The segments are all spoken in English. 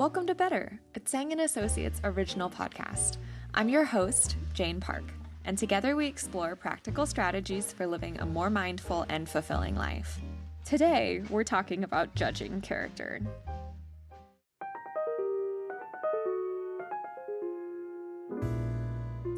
Welcome to Better, a Tsang and Associates original podcast. I'm your host, Jane Park, and together we explore practical strategies for living a more mindful and fulfilling life. Today, we're talking about judging character.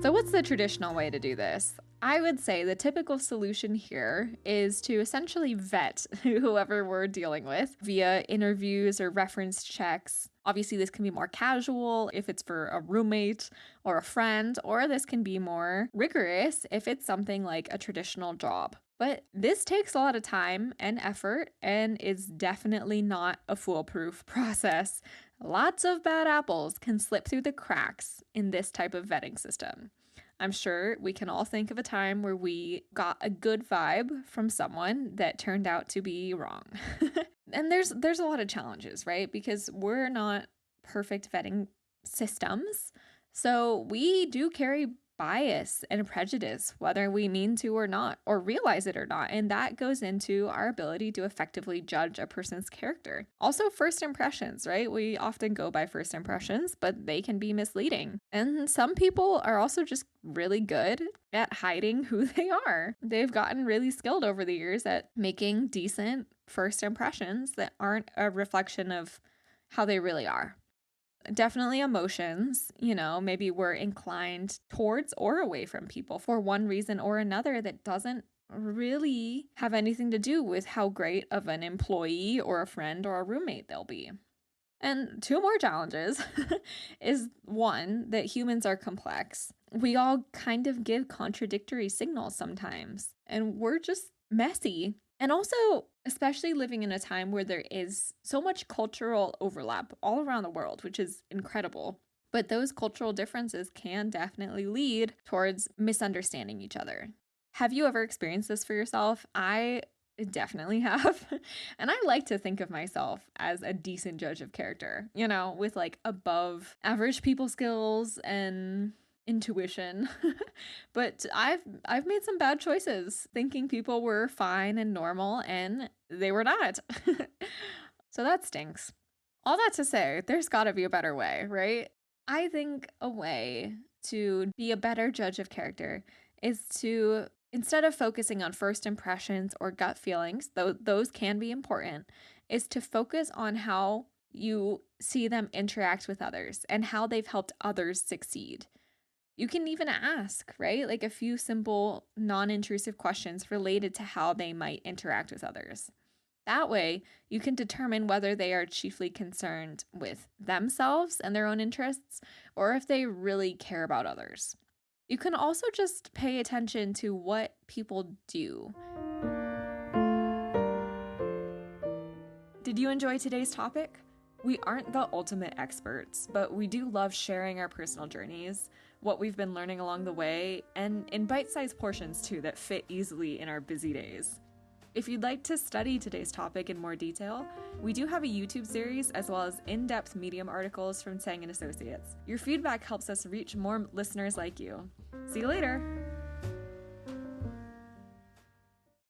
So what's the traditional way to do this? I would say the typical solution here is to essentially vet whoever we're dealing with via interviews or reference checks. Obviously, this can be more casual if it's for a roommate or a friend, or this can be more rigorous if it's something like a traditional job. But this takes a lot of time and effort and is definitely not a foolproof process. Lots of bad apples can slip through the cracks in this type of vetting system. I'm sure we can all think of a time where we got a good vibe from someone that turned out to be wrong. And there's a lot of challenges, right? Because we're not perfect vetting systems. So we do carry bias and prejudice, whether we mean to or not, or realize it or not. And that goes into our ability to effectively judge a person's character. Also, first impressions, right? We often go by first impressions, but they can be misleading. And some people are also just really good at hiding who they are. They've gotten really skilled over the years at making decent first impressions that aren't a reflection of how they really are. Definitely emotions, maybe we're inclined towards or away from people for one reason or another that doesn't really have anything to do with how great of an employee or a friend or a roommate they'll be. And two more challenges is one, that humans are complex. We all kind of give contradictory signals sometimes, and we're just messy. And also, especially living in a time where there is so much cultural overlap all around the world, which is incredible. But those cultural differences can definitely lead towards misunderstanding each other. Have you ever experienced this for yourself? I definitely have. And I like to think of myself as a decent judge of character, with like above average people skills and intuition. But I've made some bad choices thinking people were fine and normal, and they were not. So that stinks. All that to say, there's got to be a better way, right? I think a way to be a better judge of character is to, instead of focusing on first impressions or gut feelings, though those can be important, is to focus on how you see them interact with others and how they've helped others succeed. You can even ask, right? Like a few simple, non-intrusive questions related to how they might interact with others. That way, you can determine whether they are chiefly concerned with themselves and their own interests, or if they really care about others. You can also just pay attention to what people do. Did you enjoy today's topic? We aren't the ultimate experts, but we do love sharing our personal journeys, what we've been learning along the way, and in bite-sized portions too that fit easily in our busy days. If you'd like to study today's topic in more detail, we do have a YouTube series as well as in-depth Medium articles from Tsang and Associates. Your feedback helps us reach more listeners like you. See you later!